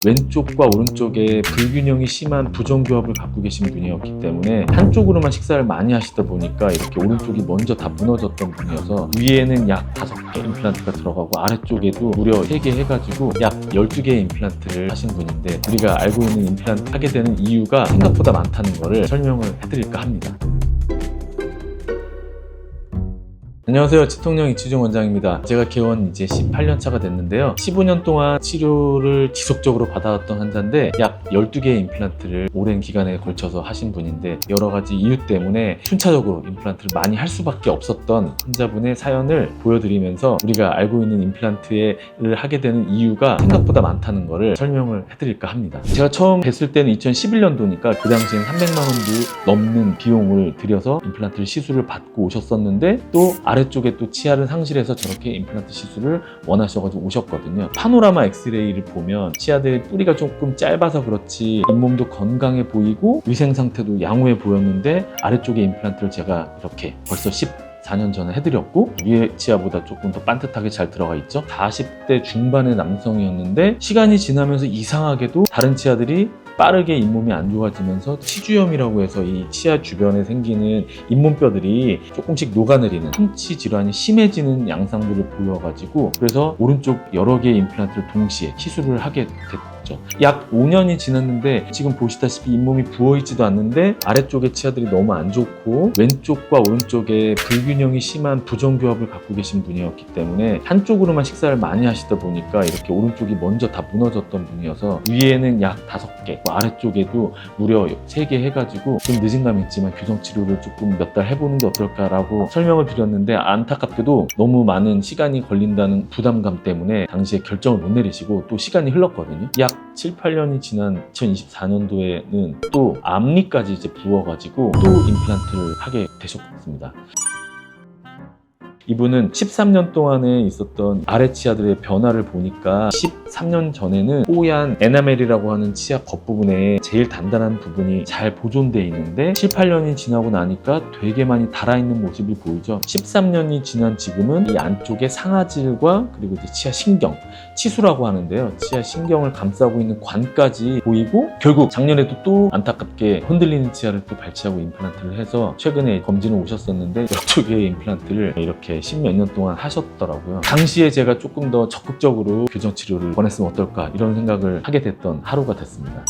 왼쪽과 오른쪽에 불균형이 심한 부정교합을 갖고 계신 분이었기 때문에 한쪽으로만 식사를 많이 하시다 보니까 이렇게 오른쪽이 먼저 다 무너졌던 분이어서 위에는 약 5개 임플란트가 들어가고 아래쪽에도 무려 3개 해가지고 약 12개의 임플란트를 하신 분인데, 우리가 알고 있는 임플란트 하게 되는 이유가 생각보다 많다는 거를 설명을 해드릴까 합니다. 안녕하세요. 치통령 이치중 원장입니다. 제가 개원 이제 18년 차가 됐는데요. 15년 동안 치료를 지속적으로 받아왔던 환자인데 약 12개의 임플란트를 오랜 기간에 걸쳐서 하신 분인데, 여러 가지 이유 때문에 순차적으로 임플란트를 많이 할 수밖에 없었던 환자분의 사연을 보여드리면서 우리가 알고 있는 임플란트를 하게 되는 이유가 생각보다 많다는 거를 설명을 해드릴까 합니다. 제가 처음 뵀을 때는 2011년도니까 그 당시엔 300만 원도 넘는 비용을 들여서 임플란트를 시술을 받고 오셨었는데, 또 아래쪽에 또 치아를 상실해서 저렇게 임플란트 시술을 원하셔가지고 오셨거든요. 파노라마 엑스레이를 보면 치아들의 뿌리가 조금 짧아서 그렇지 잇몸도 건강해 보이고 위생 상태도 양호해 보였는데, 아래쪽에 임플란트를 제가 이렇게 벌써 4년 전에 해드렸고 위에 치아보다 조금 더 반듯하게 잘 들어가 있죠. 40대 중반의 남성이었는데 시간이 지나면서 이상하게도 다른 치아들이 빠르게 잇몸이 안 좋아지면서 치주염이라고 해서 이 치아 주변에 생기는 잇몸뼈들이 조금씩 녹아내리는 성치 질환이 심해지는 양상들을 보여가지고, 그래서 오른쪽 여러 개의 임플란트를 동시에 시술을 하게 됐죠. 약 5년이 지났는데 지금 보시다시피 잇몸이 부어있지도 않는데 아래쪽의 치아들이 너무 안 좋고 왼쪽과 오른쪽에 불균형이 심한 부정교합을 갖고 계신 분이었기 때문에 한쪽으로만 식사를 많이 하시다 보니까 이렇게 오른쪽이 먼저 다 무너졌던 분이어서 위에는 약 5개, 아래쪽에도 무려 3개 해가지고 좀 늦은 감이 있지만 교정치료를 조금 몇 달 해보는 게 어떨까라고 설명을 드렸는데, 안타깝게도 너무 많은 시간이 걸린다는 부담감 때문에 당시에 결정을 못 내리시고 또 시간이 흘렀거든요. 약 7, 8년이 지난 2024년도에는 또 앞니까지 이제 부어가지고 또 임플란트를 하게 되셨습니다. 이분은 13년 동안에 있었던 아래 치아들의 변화를 보니까 13년 전에는 뽀얀 에나멜이라고 하는 치아 겉부분에 제일 단단한 부분이 잘 보존되어 있는데 7, 8년이 지나고 나니까 되게 많이 닳아있는 모습이 보이죠. 13년이 지난 지금은 이 안쪽에 상아질과 그리고 이제 치아 신경, 치수라고 하는데요. 치아 신경을 감싸고 있는 관까지 보이고, 결국 작년에도 또 안타깝게 흔들리는 치아를 또 발치하고 임플란트를 해서 최근에 검진을 오셨었는데 12개의 임플란트를 이렇게 10몇 년 동안 하셨더라고요. 당시에 제가 조금 더 적극적으로 교정치료를 권했으면 어떨까 이런 생각을 하게 됐던 하루가 됐습니다.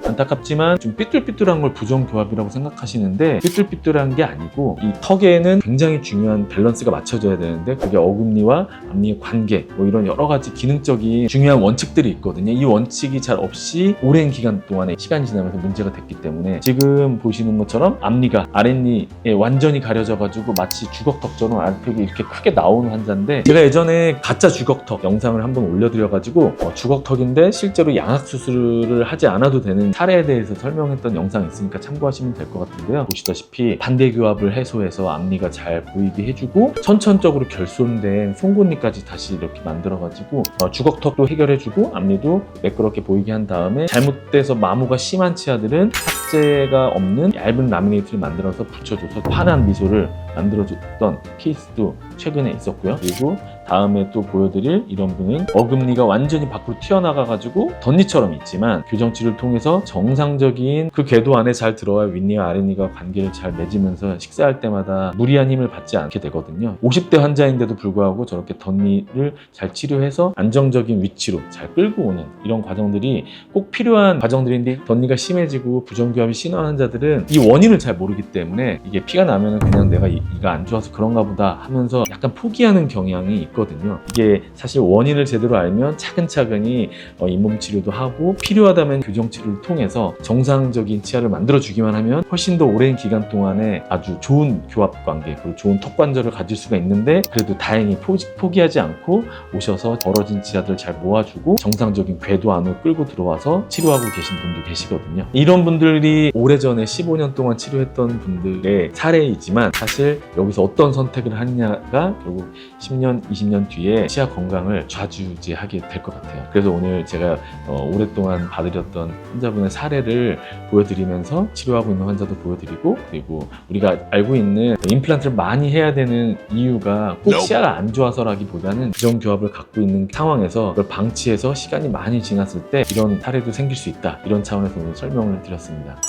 안타깝지만 좀 삐뚤삐뚤한 걸 부정교합이라고 생각하시는데, 삐뚤삐뚤한 게 아니고 이 턱에는 굉장히 중요한 밸런스가 맞춰져야 되는데 그게 어금니와 앞니의 관계, 뭐 이런 여러 가지 기능적인 중요한 원칙들이 있거든요. 이 원칙이 잘 없이 오랜 기간 동안에 시간이 지나면서 문제가 됐기 때문에 지금 보시는 것처럼 앞니가 아랫니에 완전히 가려져 가지고 마치 주걱턱처럼 아래턱이 이렇게 크게 나오는 환자인데, 제가 예전에 가짜 주걱턱 영상을 한번 올려드려 가지고 주걱턱인데 실제로 양악 수술을 하지 않아도 되는 사례에 대해서 설명했던 영상이 있으니까 참고하시면 될 것 같은데요. 보시다시피 반대교합을 해소해서 앞니가 잘 보이게 해주고 선천적으로 결손된 송곳니까지 다시 이렇게 만들어가지고 주걱턱도 해결해주고 앞니도 매끄럽게 보이게 한 다음에, 잘못돼서 마모가 심한 치아들은 삭제가 없는 얇은 라미네이트를 만들어서 붙여줘서 환한 미소를 만들어줬던 케이스도 최근에 있었고요. 그리고 다음에 또 보여드릴 이런 분은 어금니가 완전히 밖으로 튀어나가가지고 덧니처럼 있지만 교정치료를 통해서 정상적인 그 궤도 안에 잘 들어와 윗니와 아랫니가 관계를 잘 맺으면서 식사할 때마다 무리한 힘을 받지 않게 되거든요. 50대 환자인데도 불구하고 저렇게 덧니를 잘 치료해서 안정적인 위치로 잘 끌고 오는 이런 과정들이 꼭 필요한 과정들인데, 덧니가 심해지고 부정교합이 심한 환자들은 이 원인을 잘 모르기 때문에 이게 피가 나면은 그냥 내가 이가 안 좋아서 그런가 보다 하면서 약간 포기하는 경향이 있거든요. 이게 사실 원인을 제대로 알면 차근차근히 잇몸 치료도 하고 필요하다면 교정 치료를 통해서 정상적인 치아를 만들어주기만 하면 훨씬 더 오랜 기간 동안에 아주 좋은 교합 관계 그리고 좋은 턱 관절을 가질 수가 있는데, 그래도 다행히 포기하지 않고 오셔서 벌어진 치아들 잘 모아주고 정상적인 궤도 안으로 끌고 들어와서 치료하고 계신 분도 계시거든요. 이런 분들이 오래전에 15년 동안 치료했던 분들의 사례이지만, 사실 여기서 어떤 선택을 하느냐가 결국 10년, 20년 년 뒤에 치아 건강을 좌지우지하게 될 것 같아요. 그래서 오늘 제가 오랫동안 봐드렸던 환자분의 사례를 보여드리면서 치료하고 있는 환자도 보여드리고, 그리고 우리가 알고 있는 임플란트를 많이 해야 되는 이유가 꼭 치아가 안 좋아서라기보다는 부정교합을 갖고 있는 상황에서 그걸 방치해서 시간이 많이 지났을 때 이런 사례도 생길 수 있다, 이런 차원에서 오늘 설명을 드렸습니다.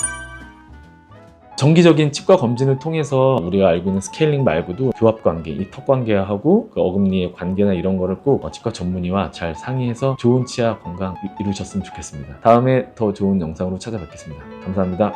정기적인 치과 검진을 통해서 우리가 알고 있는 스케일링 말고도 교합 관계, 이 턱 관계하고 그 어금니의 관계나 이런 거를 꼭 치과 전문의와 잘 상의해서 좋은 치아 건강 이루셨으면 좋겠습니다. 다음에 더 좋은 영상으로 찾아뵙겠습니다. 감사합니다.